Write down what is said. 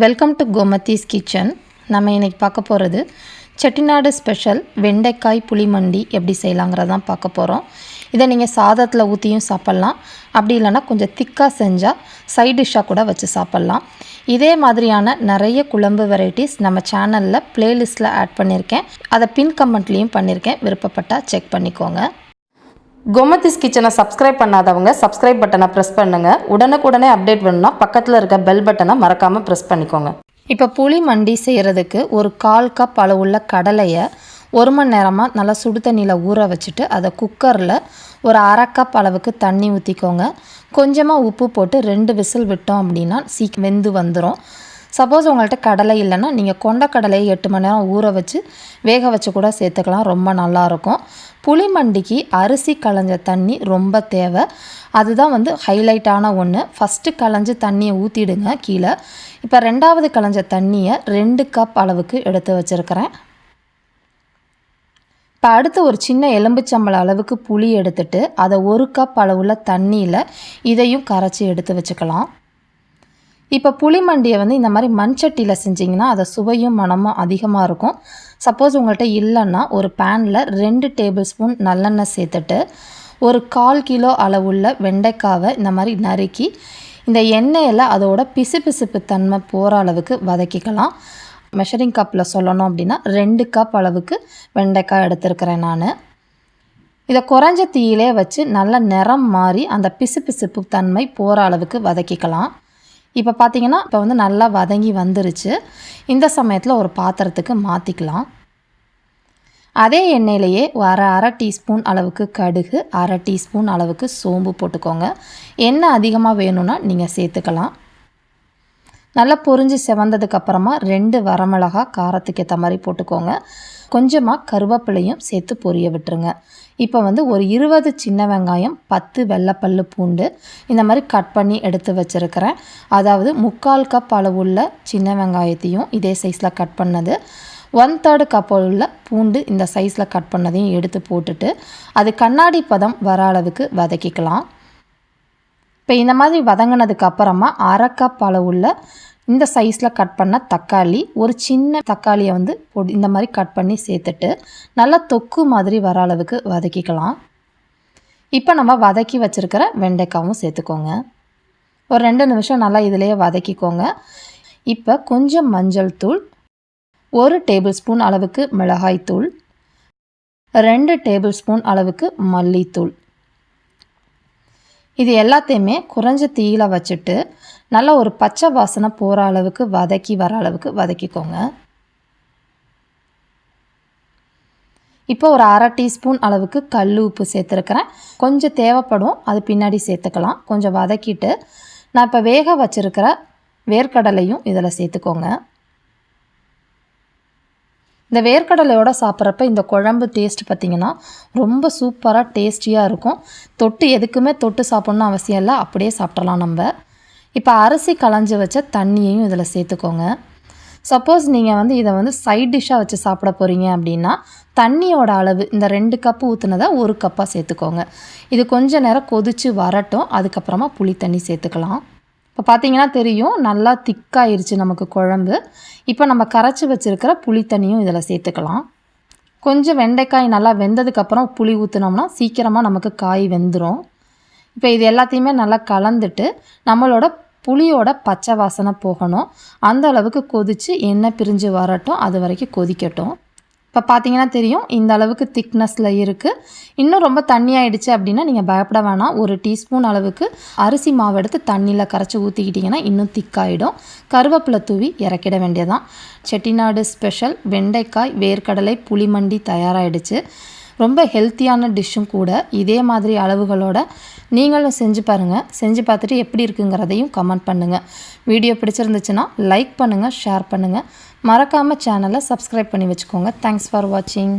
Welcome to Gomathi's kitchen. நம்ம இன்றைக்கி பார்க்க போகிறது செட்டிநாடு ஸ்பெஷல் வெண்டைக்காய் புளி மண்டி எப்படி செய்யலாங்கிறதான் பார்க்க போகிறோம். இதை நீங்கள் சாதத்தில் ஊற்றியும் சாப்பிட்லாம், அப்படி இல்லைனா கொஞ்சம் திக்காக செஞ்சால் சைட் டிஷ்ஷாக கூட வச்சு சாப்பிட்லாம். இதே மாதிரியான நிறைய குழம்பு வெரைட்டிஸ் நம்ம சேனலில் ப்ளேலிஸ்ட்டில் ஆட் பண்ணியிருக்கேன். அதை பின் கமெண்ட்லேயும் பண்ணியிருக்கேன், விருப்பப்பட்டால் செக் பண்ணிக்கோங்க. கோமதிஸ் கிச்சனை சப்ஸ்கிரைப் பண்ணாதவங்க சப்ஸ்கிரைப் பட்டனை ப்ரெஸ் பண்ணுங்கள். உடனுக்குடனே அப்டேட் வேணும்னா பக்கத்தில் இருக்க பெல் பட்டனை மறக்காமல் ப்ரெஸ் பண்ணிக்கோங்க. இப்போ புளி மண்டி செய்கிறதுக்கு ஒரு 1/4 கப் அளவுள்ள கடலையை 1 மணி நேரமாக நல்லா சுடு தண்ணியில் ஊற வச்சுட்டு அதை குக்கரில் ஒரு 1/2 கப் அளவுக்கு தண்ணி ஊற்றிக்கோங்க. கொஞ்சமாக உப்பு போட்டு 2 விசில் விட்டோம் அப்படின்னா வெந்து வந்துடும். சப்போஸ் உங்கள்கிட்ட கடலை இல்லைன்னா நீங்கள் கொண்ட கடலையை 8 மணி நேரம் ஊற வச்சு வேக வச்சு கூட சேர்த்துக்கலாம், ரொம்ப நல்லாயிருக்கும். புளி மண்டிக்கு அரிசி களைஞ்ச தண்ணி ரொம்ப தேவை, அதுதான் ஹைலைட்டான ஒன்று. ஃபஸ்ட்டு களைஞ்ச தண்ணியை ஊற்றிடுங்க கீழே. இப்போ 2வது களைஞ்ச தண்ணியை 2 கப் அளவுக்கு எடுத்து வச்சுருக்கிறேன். இப்போ அடுத்து ஒரு சின்ன எலும்புச்சம்பளம் அளவுக்கு புளி எடுத்துட்டு அதை 1 கப் அளவுள்ள தண்ணியில் இதையும் கரைச்சி எடுத்து வச்சுக்கலாம். இப்போ புளி மண்டியை இந்த மாதிரி மண்சட்டியில் செஞ்சிங்கன்னா அதை சுவையும் மணமும் அதிகமாக இருக்கும். சப்போஸ் உங்கள்கிட்ட இல்லைன்னா ஒரு பேனில் 2 டேபிள் ஸ்பூன் நல்லெண்ணெய் சேர்த்துட்டு ஒரு 1/4 கிலோ அளவுள்ள வெண்டைக்காவை இந்த மாதிரி நறுக்கி இந்த எண்ணெயில் அதோட பிசுபிசுப்பு தன்மை போகிற அளவுக்கு வதக்கிக்கலாம். மெஷரிங் கப்பில் சொல்லணும் அப்படின்னா 2 கப் அளவுக்கு வெண்டைக்காய் எடுத்துருக்கிறேன் நான். இதை குறைஞ்ச தீயிலே வச்சு நல்ல நிறம் மாறி அந்த பிசுபிசுப்பு தன்மை போகிற அளவுக்கு வதக்கிக்கலாம். இப்போ பார்த்தீங்கன்னா இப்போ நல்லா வதங்கி வந்துருச்சு. இந்த சமயத்தில் ஒரு பாத்திரத்துக்கு மாற்றிக்கலாம். அதே எண்ணெயிலேயே அரை டீஸ்பூன் அளவுக்கு கடுகு, 1/2 டீஸ்பூன் அளவுக்கு சோம்பு போட்டுக்கோங்க. எண்ணெய் அதிகமாக வேணும்னா நீங்கள் சேர்த்துக்கலாம். நல்லா பொரிஞ்சு செவந்ததுக்கப்புறமா 2 வரமிளகாய் காரத்துக்கு ஏற்ற மாதிரி போட்டுக்கோங்க. கொஞ்சமாக கருவேப்பிலையும் சேர்த்து பொரிய விட்டுருங்க. இப்போ ஒரு 20 சின்ன வெங்காயம், 10 வெள்ளைப்பல் பூண்டு இந்த மாதிரி கட் பண்ணி எடுத்து வச்சுருக்கிறேன். அதாவது 3/4 கப் அளவுள்ள சின்ன வெங்காயத்தையும் இதே சைஸில் கட் பண்ணது, 1/3 கப் உள்ள பூண்டு இந்த சைஸில் கட் பண்ணதையும் எடுத்து போட்டுட்டு அது கண்ணாடி பதம் வர அளவுக்கு வதக்கிக்கலாம். இப்போ இந்த மாதிரி வதங்கினதுக்கு அப்புறமா 1/2 கப் அளவுள்ள இந்த சைஸில் கட் பண்ண தக்காளி, ஒரு சின்ன தக்காளியை இந்த மாதிரி கட் பண்ணி சேர்த்துட்டு நல்லா தொக்கு மாதிரி வர அளவுக்கு வதக்கிக்கலாம். இப்போ நம்ம வதக்கி வச்சுருக்கிற வெண்டைக்காவும் சேர்த்துக்கோங்க. ஒரு 2 நிமிஷம் நல்லா இதிலேயே வதக்கிக்கோங்க. இப்போ கொஞ்சம் மஞ்சள் தூள், 1 டேபிள் ஸ்பூன் அளவுக்கு மிளகாய் தூள், 2 டேபிள் ஸ்பூன் அளவுக்கு மல்லித்தூள், இது எல்லாத்தையுமே குறைஞ்ச தீயில வச்சுட்டு நல்லா ஒரு பச்சை வாசனை போகிற அளவுக்கு வர அளவுக்கு வதக்கிக்கோங்க. இப்போ ஒரு 1/2 டீஸ்பூன் அளவுக்கு கல் உப்பு சேர்த்துருக்கிறேன். கொஞ்சம் தேவைப்படும், அது பின்னாடி சேர்த்துக்கலாம். கொஞ்சம் வதக்கிட்டு நான் இப்போ வேக வச்சுருக்கிற வேர்க்கடலையும் இதில் சேர்த்துக்கோங்க. இந்த வேர்க்கடலையோடு சாப்பிட்றப்ப இந்த குழம்பு டேஸ்ட் பார்த்திங்கன்னா ரொம்ப சூப்பராக டேஸ்டியாக இருக்கும். எதுக்குமே தொட்டு சாப்பிட்ணுன்னு அவசியம் இல்லை, அப்படியே சாப்பிட்றலாம் நம்ம. இப்போ அரிசி களைஞ்சி வச்ச தண்ணியையும் இதில் சேர்த்துக்கோங்க. சப்போஸ் நீங்கள் இதை சைட் டிஷ்ஷாக வச்சு சாப்பிட போகிறீங்க அப்படின்னா தண்ணியோட அளவு இந்த 2 கப்பு ஊற்றுனதை 1 கப்பாக சேர்த்துக்கோங்க. இது கொஞ்சம் நேரம் கொதித்து வரட்டும், அதுக்கப்புறமா புளி தண்ணி சேர்த்துக்கலாம். இப்போ பார்த்தீங்கன்னா தெரியும், நல்லா திக்காயிருச்சு நமக்கு குழம்பு. இப்போ நம்ம கரைச்சி வச்சுருக்கிற புளி தண்ணியும் இதில் சேர்த்துக்கலாம். கொஞ்சம் வெண்டைக்காய் நல்லா வெந்ததுக்கப்புறம் புளி ஊற்றினோம்னா சீக்கிரமாக நமக்கு காய் வெந்துடும். இப்போ இது எல்லாத்தையுமே நல்லா கலந்துட்டு நம்மளோட புளியோட பச்சை வாசனை போகணும், அந்த அளவுக்கு கொதித்து எண்ணெய் பிரிஞ்சு வரட்டும், அது வரைக்கும் கொதிக்கட்டும். இப்போ பார்த்தீங்கன்னா தெரியும், இந்த அளவுக்கு திக்னஸில் இருக்குது. இன்னும் ரொம்ப தண்ணியாகிடுச்சு அப்படின்னா நீங்கள் பயப்பட வேணாம். 1 டீஸ்பூன் அளவுக்கு அரிசி மாவு எடுத்து தண்ணியில் கரைச்சி ஊற்றிக்கிட்டிங்கன்னா இன்னும் திக்காயிடும். கருவேப்பிலை தூவி இறக்கிட வேண்டியதான். செட்டிநாடு ஸ்பெஷல் வெண்டைக்காய் வேர்க்கடலை புளிமண்டி தயாராகிடுச்சு. ரொம்ப ஹெல்த்தியான டிஷ்ஷும் கூட. இதே மாதிரி அளவுகளோட நீங்களும் செஞ்சு பாருங்கள். செஞ்சு பார்த்துட்டு எப்படி இருக்குங்கிறதையும் கமெண்ட் பண்ணுங்கள். வீடியோ பிடிச்சிருந்துச்சுன்னா லைக் பண்ணுங்கள், ஷேர் பண்ணுங்கள். மறக்காமல் சேனலை சப்ஸ்கிரைப் பண்ணி வச்சுக்கோங்க. தேங்க்ஸ் ஃபார் வாட்சிங்.